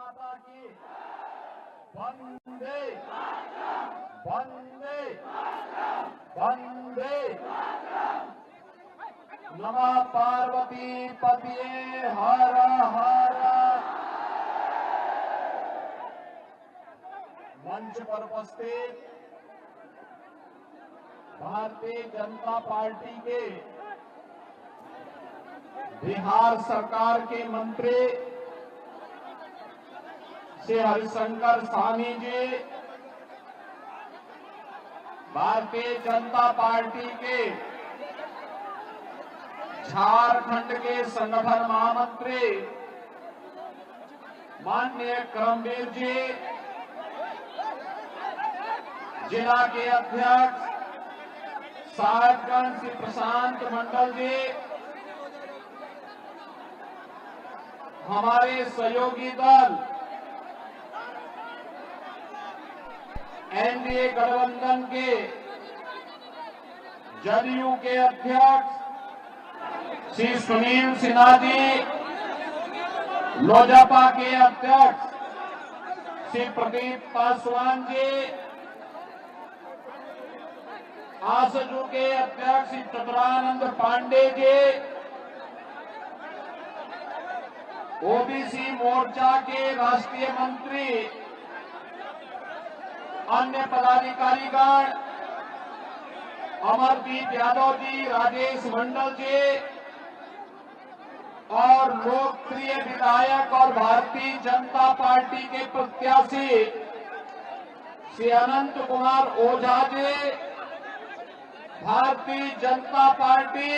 माता की वंदे वंदे वंदे। नमः पार्वती पतिये हर हर। मंच पर उपस्थित भारतीय जनता पार्टी के बिहार सरकार के मंत्री श्री हरिशंकर स्वामी जी, भारतीय जनता पार्टी के झारखंड के संगठन महामंत्री माननीय करमवीर जी, जिला के अध्यक्ष साहेबगंज श्री प्रशांत मंडल जी, हमारे सहयोगी दल एनडीए गठबंधन के जदयू के अध्यक्ष श्री सुनील सिन्हा जी, लोजपा के अध्यक्ष श्री प्रदीप पासवान जी, आसजू के अध्यक्ष श्री चतुरानंद पांडे जी, ओबीसी मोर्चा के राष्ट्रीय मंत्री, अन्य पदाधिकारीगण, अमरदीप यादव जी, राजेश मंडल जी और लोकप्रिय विधायक और भारतीय जनता पार्टी के प्रत्याशी श्री अनंत कुमार ओझा जी, भारतीय जनता पार्टी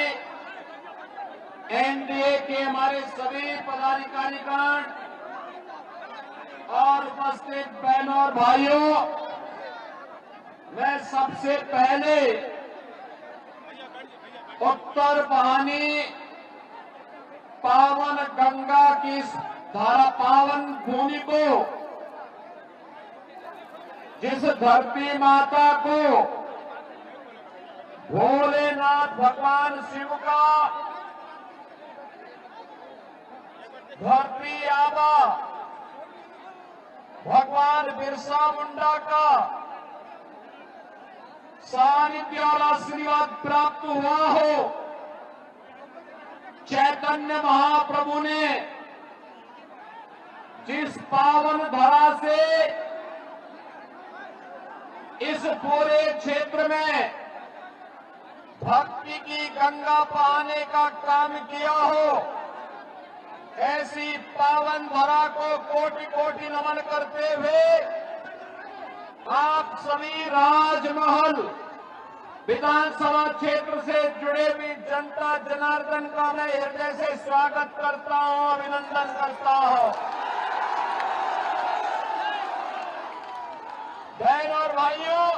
एनडीए के हमारे सभी पदाधिकारीगण और उपस्थित बहनों और भाइयों, मैं सबसे पहले उत्तर बहानी पावन गंगा की धारा पावन भूमि को, जिस धरती माता को भोलेनाथ भगवान शिव का धरती आबा भगवान बिरसा मुंडा का सानिध्य और आशीर्वाद प्राप्त हुआ हो, चैतन्य महाप्रभु ने जिस पावन धरा से इस पूरे क्षेत्र में भक्ति की गंगा बहाने का काम किया हो, ऐसी पावन धरा को कोटि कोटि नमन करते हुए आप सभी राजमहल विधानसभा क्षेत्र से जुड़े हुई जनता जनार्दन का मैं हृदय से स्वागत करता हूं, अभिनंदन करता हूं। बहन और भाइयों,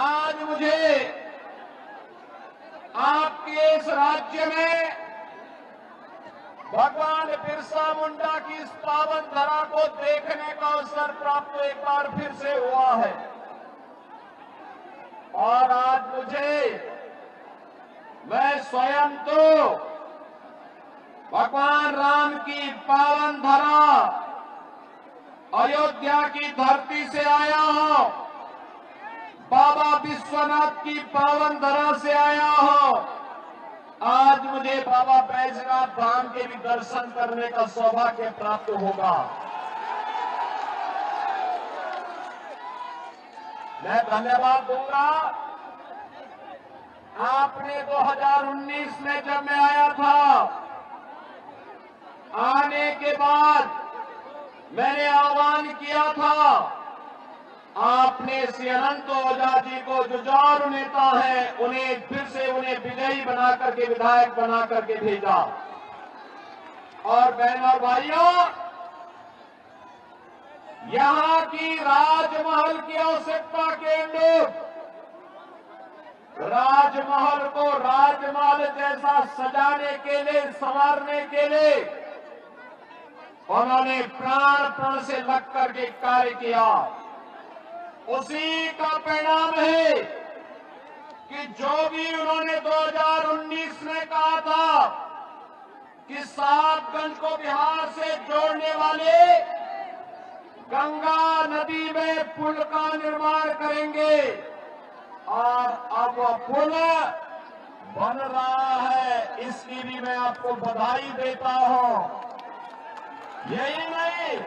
आज मुझे आपके इस राज्य में भगवान बिरसा मुंडा की इस पावन धरा को देखने का अवसर प्राप्त एक बार फिर से हुआ है और आज मैं स्वयं तो भगवान राम की पावन धरा अयोध्या की धरती से आया हूं, बाबा विश्वनाथ की पावन धरा से आया हूं। आज मुझे बाबा बैजनाथ धाम के भी दर्शन करने का सौभाग्य प्राप्त होगा। मैं धन्यवाद दूंगा। आपने 2019 में जब मैं आया था, आने के बाद मैंने आह्वान किया था, आपने श्री अनंत ओझा जी को जो जुझारू नेता है, उन्हें फिर से विजयी बना करके, विधायक बना करके भेजा। और बहनों और भाइयों, यहां की राजमहल की आवश्यकता के अनुरूप राजमहल को राजमहल जैसा सजाने के लिए, संवारने के लिए उन्होंने प्राण से लग करके कार्य किया। उसी का परिणाम है कि जो भी उन्होंने 2019 में कहा था कि साहेबगंज को बिहार से जोड़ने गंगा नदी में पुल का निर्माण करेंगे और अब वह पुल बन रहा है, इसकी भी मैं आपको बधाई देता हूं। यही नहीं,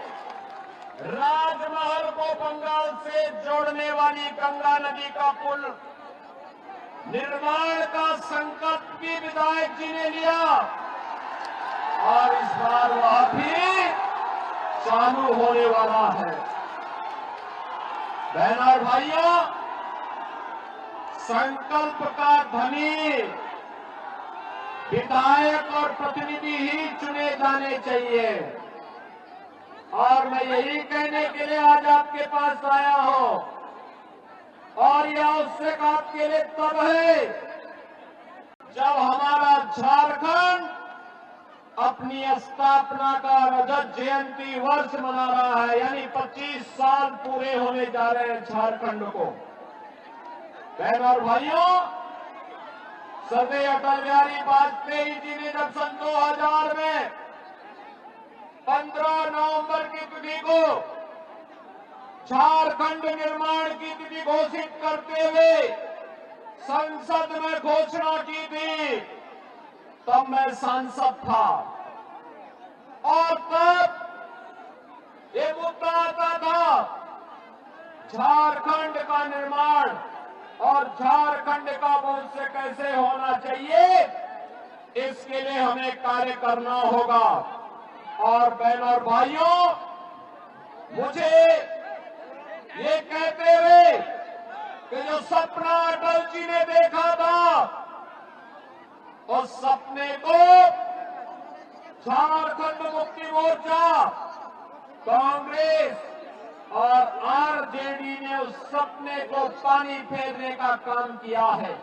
राजमहल को बंगाल से जोड़ने वाली गंगा नदी का पुल निर्माण का संकल्प भी विधायक जी ने लिया और इस बार वह भी चालू होने वाला है। बहनों और भाइयों, संकल्प का धनी विधायक और प्रतिनिधि ही चुने जाने चाहिए और मैं यही कहने के लिए आज आपके पास आया हूं और यह आवश्यक आपके लिए तब है जब हमारा झारखंड अपनी स्थापना का रजत जयंती वर्ष मना रहा है, यानी 25 साल पूरे होने जा रहे हैं झारखंड को। बहनों और भाइयों, सरदार अटल बिहारी वाजपेयी जी ने जब सन 2000 में 15 नवंबर की तिथि को झारखंड निर्माण की तिथि घोषित करते हुए संसद में घोषणा की थी, तब मैं सांसद था और तब ये मुद्दा आता था झारखंड का निर्माण और झारखंड का भविष्य कैसे होना चाहिए, इसके लिए हमें कार्य करना होगा। और बहनों और भाइयों, मुझे ये कहते हुए कि जो सपना अटल जी ने देखा था, उस सपने को झारखंड मुक्ति मोर्चा, कांग्रेस और आरजेडी ने उस सपने को पानी फेरने का काम किया है।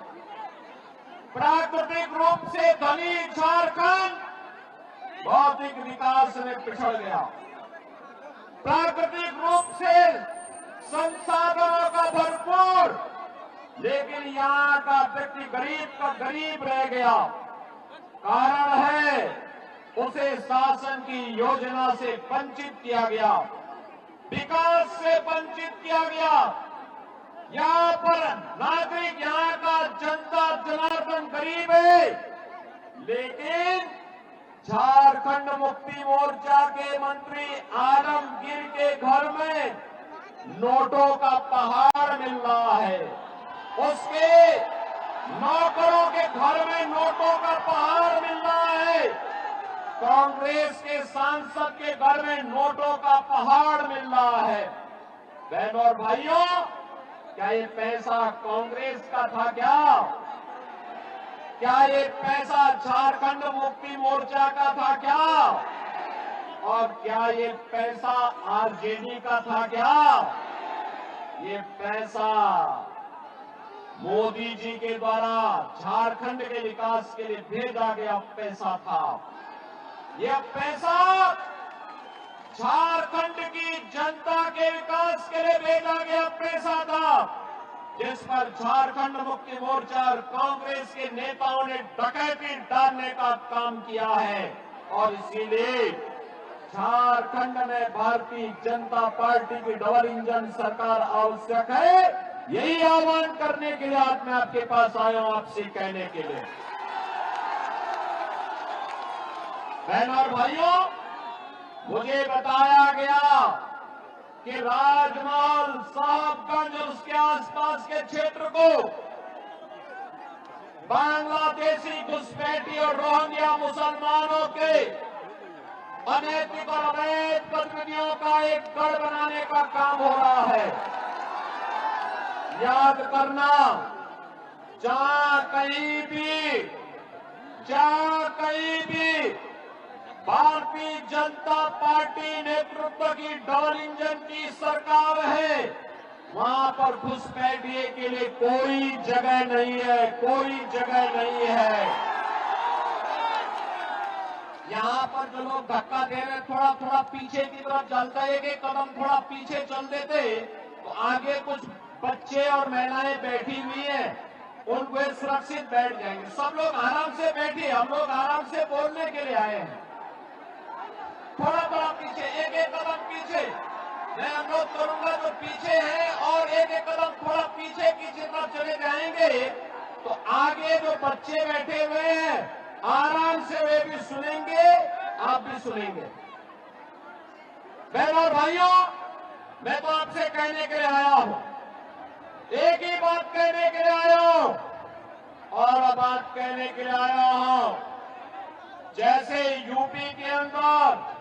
प्राकृतिक रूप से धनी झारखंड भौतिक विकास में पिछड़ गया। प्राकृतिक रूप से संसाधनों का भरपूर, लेकिन यहाँ का व्यक्ति गरीब का गरीब रह गया। कारण है उसे शासन की योजना से वंचित किया गया, विकास से वंचित किया गया। यहाँ पर नागरिक, यहाँ का जनता जनार्दन गरीब है, लेकिन झारखंड मुक्ति मोर्चा के मंत्री आलमगीर के घर में नोटों का पहाड़ मिल रहा है, उसके नौकरों के घर में नोटों का पहाड़ मिल रहा है, कांग्रेस के सांसद के घर में नोटों का पहाड़ मिल रहा है। बहनों और भाइयों, क्या ये पैसा कांग्रेस का था क्या ये पैसा झारखंड मुक्ति मोर्चा का था क्या? और क्या ये पैसा आरजेडी का था क्या? ये पैसा मोदी जी के द्वारा झारखंड के विकास के लिए भेजा गया पैसा था। यह पैसा झारखंड की जनता के विकास के लिए भेजा गया पैसा था, जिस पर झारखंड मुक्ति मोर्चा और कांग्रेस के नेताओं ने डकैती डालने का काम किया है। और इसीलिए झारखंड में भारतीय जनता पार्टी की डबल इंजन सरकार आवश्यक है। यही आह्वान करने के लिए आज मैं आपके पास आया हूं, आपसे कहने के लिए। बहनों और भाइयों, मुझे बताया गया कि राजमहल, साहबगंज और उसके आसपास के क्षेत्र को बांग्लादेशी घुसपैठी और रोहिंग्या मुसलमानों के अनैतिक और अवैध गतिविधियों का एक गढ़ बनाने का काम हो रहा है। याद करना, जहां कहीं भी भारतीय जनता पार्टी नेतृत्व की डबल इंजन की सरकार है, वहां पर घुसपैठिए के लिए कोई जगह नहीं है, कोई जगह नहीं है। यहाँ पर जो लोग धक्का दे रहे, थोड़ा थोड़ा पीछे की तरफ चलता है, एक कदम थोड़ा पीछे चल देते तो आगे कुछ बच्चे और महिलाएं बैठी हुई हैं, उनको सुरक्षित बैठ जाएंगे। सब लोग आराम से बैठिए, हम लोग आराम से बोलने के लिए आए हैं। थोड़ा थोड़ा पीछे, एक कदम पीछे, मैं अनुरोध करूंगा जो पीछे हैं और एक एक कदम थोड़ा पीछे की तरफ चले जाएंगे तो आगे जो बच्चे बैठे हुए हैं आराम से वे भी सुनेंगे, आप भी सुनेंगे। बहनों और भाइयों, मैं तो आपसे कहने के लिए आया हूं, एक ही बात कहने के लिए आया हूं और बात कहने के लिए आया हूं। जैसे यूपी के अंदर,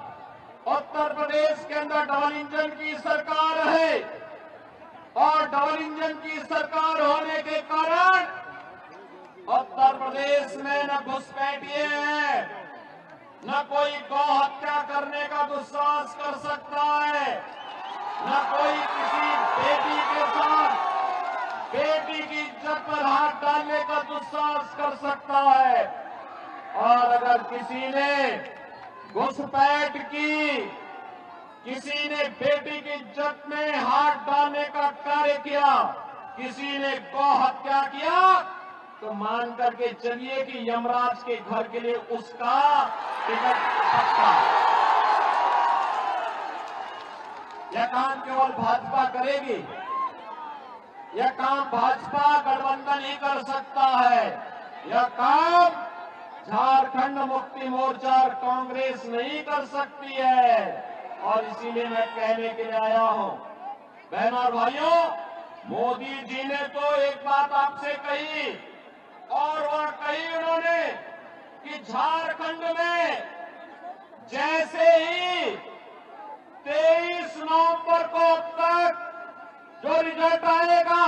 उत्तर प्रदेश के अंदर डबल इंजन की सरकार है और डबल इंजन की सरकार होने के कारण उत्तर प्रदेश में न घुसपैठिए हैं, न कोई गौ हत्या करने का दुस्साहस कर सकता है, न कोई किसी बेटी के साथ बेटी की इज्जत पर हाथ डालने का दुस्साहस कर सकता है। और अगर किसी ने घुसपैठ की, किसी ने बेटी की इज्जत में हाथ डालने का कार्य किया, किसी ने गौ हत्या किया, तो मान करके चलिए कि यमराज के घर के लिए उसका टिकट पक्का। यह काम केवल भाजपा करेगी, यह काम भाजपा गठबंधन ही कर सकता है, यह काम झारखंड मुक्ति मोर्चा और कांग्रेस नहीं कर सकती है। और इसीलिए मैं कहने के लिए आया हूं, बहनों और भाइयों, मोदी जी ने तो एक बात आपसे कही और वह कही उन्होंने कि झारखंड में जैसे ही 23 नवंबर को अब तक जो रिजल्ट आएगा,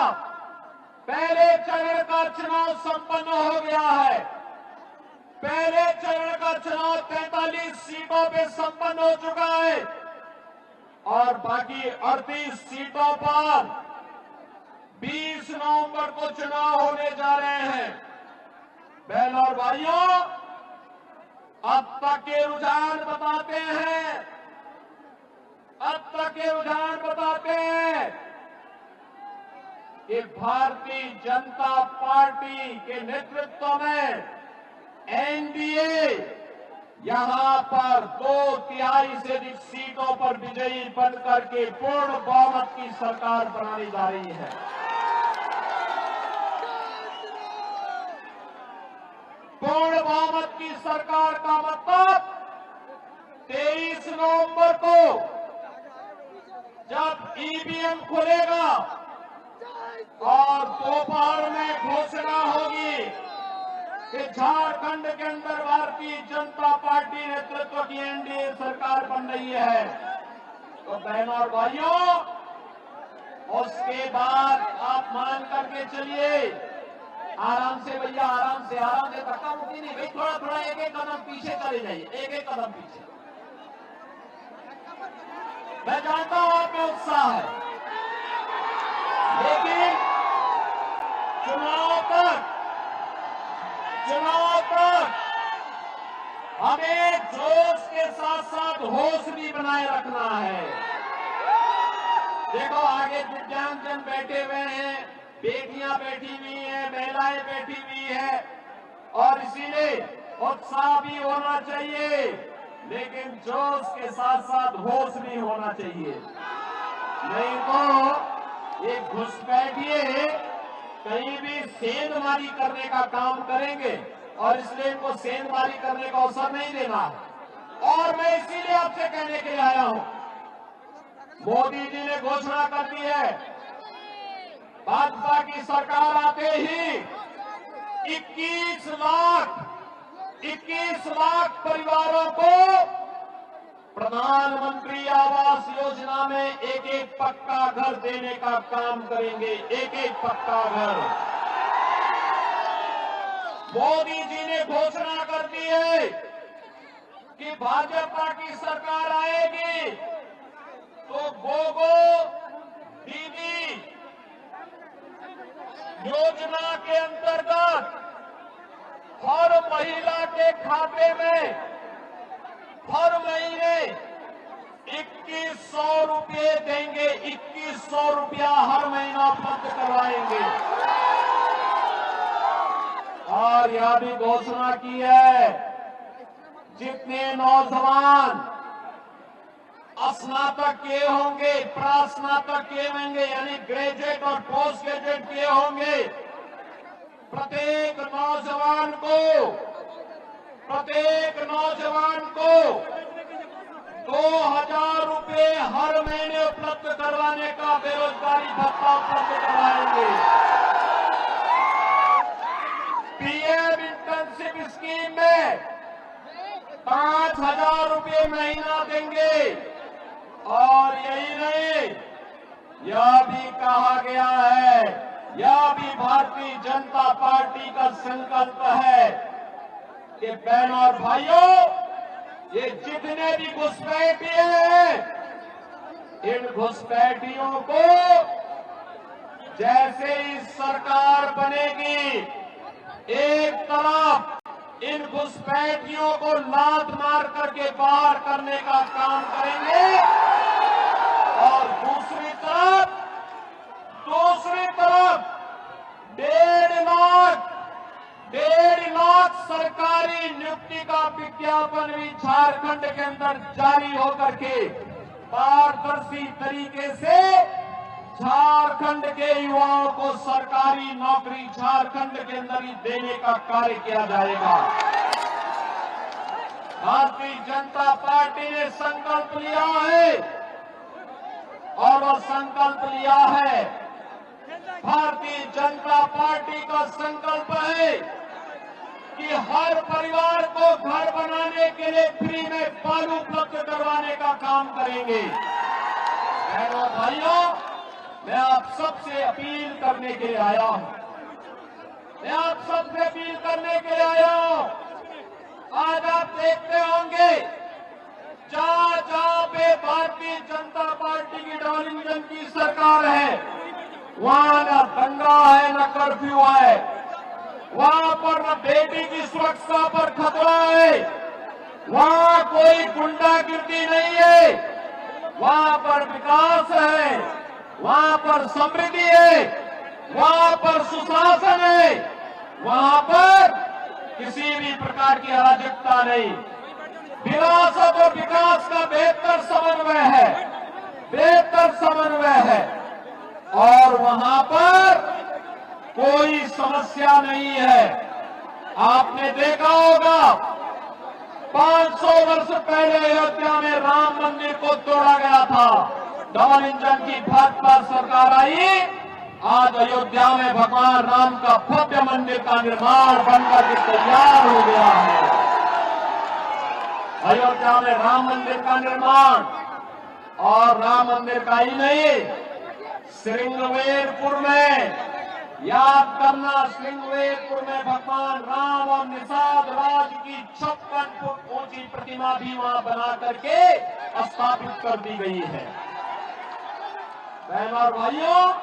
पहले चरण का चुनाव संपन्न हो गया है। पहले चरण का चुनाव 43 सीटों पे संपन्न हो चुका है और बाकी 38 सीटों पर 20 नवंबर को चुनाव होने जा रहे हैं। बहनों और भाइयों, अब तक के रुझान बताते हैं, अब तक के रुझान बताते हैं कि भारतीय जनता पार्टी के नेतृत्व में एनडीए यहां पर 2/3 से अधिक सीटों पर विजयी बनकर के पूर्ण बहुमत की सरकार बनाने जा रही है। पूर्ण बहुमत की सरकार का मतलब 23 नवंबर को जब ईवीएम खुलेगा और दोपहर में घोषणा होगी कि झारखंड के अंदर भारतीय जनता पार्टी नेतृत्व की एनडीए सरकार बन रही है, तो बहनों और भाइयों, उसके बाद आप मान करके चलिए, आराम से भैया, आराम से धक्का मुक्की नहीं भाई, थोड़ा थोड़ा एक एक कदम पीछे चले जाइए, एक एक कदम पीछे। मैं जानता हूं आप में उत्साह है, लेकिन चुनाव तक हमें जोश के साथ साथ होश भी बनाए रखना है। देखो आगे दिव्यांगजन बैठे हुए हैं, बेटियां बैठी हुई हैं, महिलाएं बैठी हुई हैं और इसीलिए उत्साह भी होना चाहिए, लेकिन जोश के साथ साथ होश भी होना चाहिए। नहीं तो ये घुसपैठिए कहीं भी सेंधमारी करने का काम करेंगे और इसलिए इनको सेंधमारी करने का अवसर नहीं देना। और मैं इसीलिए आपसे कहने के लिए आया हूं, मोदी जी ने घोषणा कर दी है, भाजपा की सरकार आते ही 21 लाख परिवारों को प्रधानमंत्री आवास योजना में एक एक पक्का घर देने का काम करेंगे, एक एक पक्का घर। मोदी जी ने घोषणा कर दी है कि भाजपा की सरकार आएगी तो गोगो दीदी योजना के अंतर्गत हर महिला के खाते में हर महीने 2100 रुपये देंगे, 2100 रुपया हर महीना उपलब्ध करवाएंगे। और यह भी घोषणा की है, जितने नौजवान स्नातक किए होंगे, प्रास्नातक किए होंगे, यानी ग्रेजुएट और पोस्ट ग्रेजुएट किए होंगे। प्रत्येक नौजवान को 2,000 रुपए हर महीने उपलब्ध करवाने का बेरोजगारी भत्ता उपलब्ध करवाएंगे। पीएम इंटर्नशिप स्कीम में 5,000 रुपए महीना देंगे। और यही नहीं, यह भी कहा गया है, यह भी भारतीय जनता पार्टी का संकल्प है कि बहनों और भाइयों, ये जितने भी घुसपैठिए हैं, इन घुसपैठियों को जैसे ही सरकार बनेगी, एक तरफ इन घुसपैठियों को लात मार करके बाहर करने का काम करेंगे और दूसरी तरफ 1.5 लाख सरकारी नियुक्ति का विज्ञापन भी झारखंड के अंदर जारी होकर के पारदर्शी तरीके से झारखंड के युवाओं को सरकारी नौकरी झारखंड के अंदर ही देने का कार्य किया जाएगा। भारतीय जनता पार्टी ने संकल्प लिया है और वह संकल्प लिया है, भारतीय जनता पार्टी का संकल्प है कि हर परिवार को घर बनाने के लिए फ्री में बालू उपलब्ध करवाने का काम करेंगे। बहनों भाइयों, मैं आप सबसे अपील करने के लिए आया हूं, आज आप देखते होंगे जहां जहां पे भारतीय जनता पार्टी की डॉलिंगटन की सरकार है, वहां न दंगा है न कर्फ्यू है, वहां पर न बेटी की सुरक्षा पर खतरा है, वहां कोई गुंडागिर्दी नहीं है, वहां पर विकास है, वहां पर समृद्धि है, वहां पर सुशासन है, वहां पर किसी भी प्रकार की अराजकता नहीं, विरासत और विकास का बेहतर समन्वय है और वहां पर कोई समस्या नहीं है। आपने देखा होगा 500 वर्ष पहले अयोध्या में राम मंदिर को तोड़ा गया था, डबल इंजन की भाजपा सरकार आई, आज अयोध्या में भगवान राम का भव्य मंदिर का निर्माण बनकर के तैयार हो गया है। अयोध्या में राम मंदिर का निर्माण, और राम मंदिर का ही नहीं, श्रृंगवेरपुर में, याद करना, श्रृंगवेरपुर में भगवान राम और निषाद राज की 56 फुट ऊंची प्रतिमा भी वहां बना करके स्थापित कर दी गई है। बहनों और भाइयों,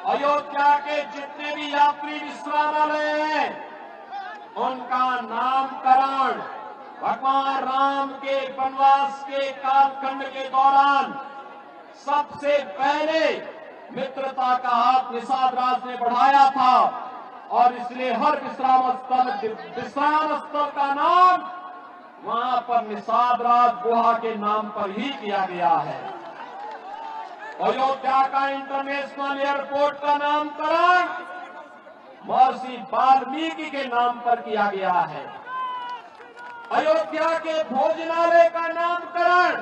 अयोध्या के जितने भी यात्री विश्रामालय हैं, उनका नामकरण भगवान राम के वनवास के कालखंड के दौरान सबसे पहले मित्रता का हाथ निषाद राज ने बढ़ाया था और इसलिए हर विश्राम स्थल का नाम वहां पर निषाद राज गुहा के नाम पर ही किया गया है। अयोध्या का इंटरनेशनल एयरपोर्ट का नामकरण महर्षि वाल्मीकि के नाम पर किया गया है। अयोध्या के भोजनालय का नामकरण,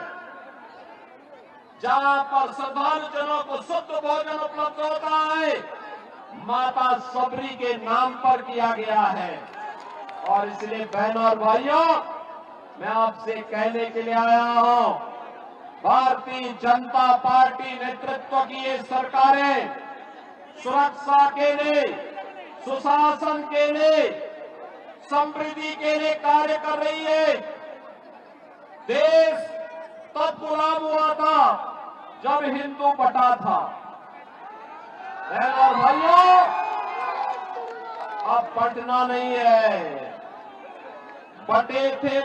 जहां पर श्रद्धालु जनों को शुद्ध भोजन उपलब्ध होता है, माता सबरी के नाम पर किया गया है। और इसलिए बहनों और भाइयों, मैं आपसे कहने के लिए आया हूं, भारतीय जनता पार्टी नेतृत्व की ये सरकारें सुरक्षा के लिए, सुशासन के लिए, समृद्धि के लिए कार्य कर रही है। देश तब गुलाम हुआ था जब हिंदू बटा था। और भाइयों, अब बटना नहीं है, बटे थे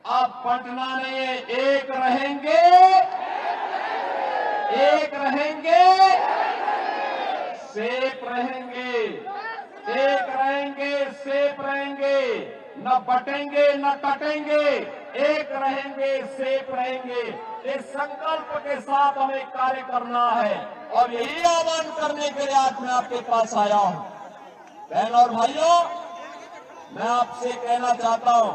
अब बटना नहीं है, एक रहेंगे, सेफ रहेंगे, सेफ रहेंगे, न बटेंगे न कटेंगे, एक रहेंगे, सेफ रहेंगे। इस संकल्प के साथ हमें कार्य करना है और यही आह्वान करने के लिए आज मैं आपके पास आया हूं। बहन और भाइयों, मैं आपसे कहना चाहता हूं,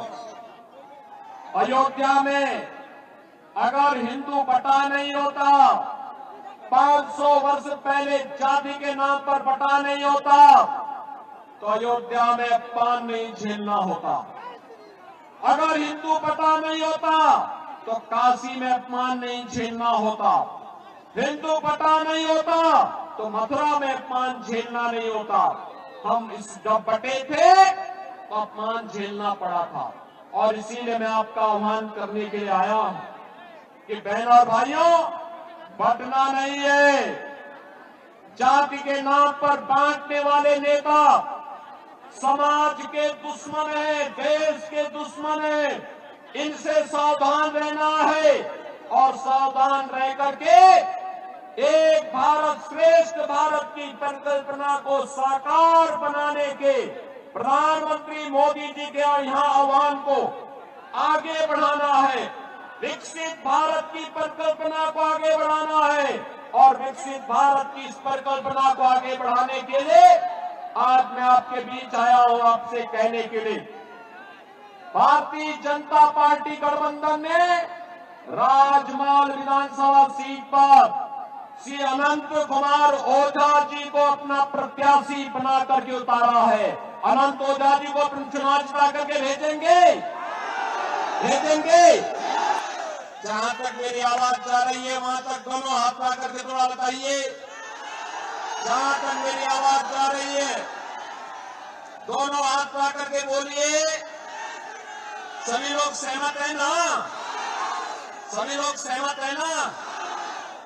अयोध्या में अगर हिंदू बटा नहीं होता, 500 वर्ष पहले जाति के नाम पर बटा नहीं होता, तो अयोध्या में अपमान नहीं झेलना होता। अगर हिंदू बटा नहीं होता तो काशी में अपमान नहीं झेलना होता। हिंदू बटा नहीं होता तो मथुरा में अपमान झेलना नहीं होता। हम इस जब बटे थे तो अपमान झेलना पड़ा था और इसीलिए मैं आपका आह्वान करने के लिए आया हूं कि बहन और भाइयों, बटना नहीं है। जाति के नाम पर बांटने वाले नेता समाज के दुश्मन है, देश के दुश्मन है। इनसे सावधान रहना है और सावधान रह करके एक भारत श्रेष्ठ भारत की परिकल्पना को साकार बनाने के प्रधानमंत्री मोदी जी के यहाँ आह्वान को आगे बढ़ाना है। विकसित भारत की परिकल्पना को आगे बढ़ाना है और विकसित भारत की इस परिकल्पना को आगे बढ़ाने के लिए आज मैं आपके बीच आया हूं आपसे कहने के लिए। भारतीय जनता पार्टी गठबंधन ने राजमहल विधानसभा सीट पर श्री अनंत कुमार ओझा जी को अपना प्रत्याशी बना करके उतारा है। अनंत ओझा जी को अपने चुनाव जिता करके भेजेंगे। जहां तक मेरी आवाज जा रही है वहां तक दोनों हाथ ला करके थोड़ा बताइए। जहां तक मेरी आवाज जा रही है दोनों हाथ ला करके बोलिए। सभी लोग सहमत है ना? सभी लोग सहमत है ना?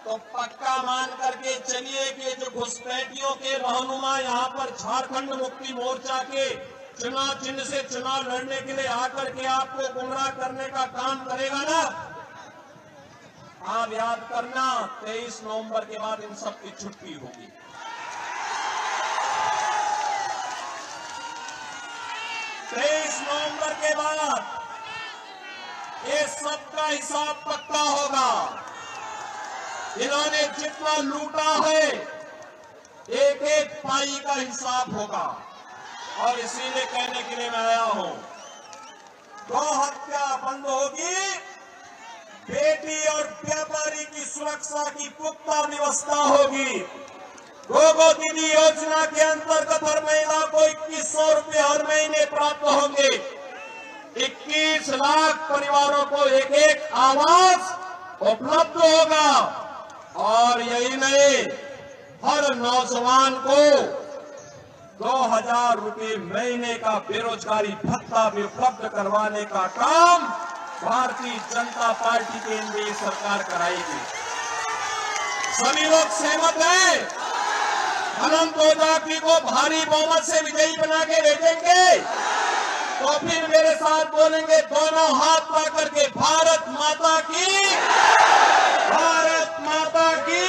तो पक्का मान करके चलिए कि जो घुसपैठियों के रहनुमा यहाँ पर झारखंड मुक्ति मोर्चा के चुनाव चिन्ह से चुनाव लड़ने के लिए आकर के आपको गुमराह करने का काम करेगा ना, आप याद करना 23 नवंबर के बाद इन सब की छुट्टी होगी। 23 नवंबर के बाद ये सबका हिसाब पक्का होगा। इन्होंने जितना लूटा है एक एक पाई का हिसाब होगा और इसीलिए कहने के लिए मैं आया हूं, गौ हत्या बंद होगी, बेटी और व्यापारी की सुरक्षा की पुख्ता व्यवस्था होगी। गो दीदी योजना के अंतर्गत हर महिला को 2100 रुपये हर महीने प्राप्त होंगे। 21 लाख परिवारों को एक एक आवास उपलब्ध होगा और यही नहीं, हर नौजवान को 2000 रुपये महीने का बेरोजगारी भत्ता भी उपलब्ध करवाने का काम भारतीय जनता पार्टी की एनडीए सरकार कराएगी। सभी लोग सहमत हैं? अनंत ओझा जी को भारी बहुमत से विजयी बना के भेजेंगे तो फिर मेरे साथ बोलेंगे दोनों हाथ पा करके भारत माता की, भारत माता की।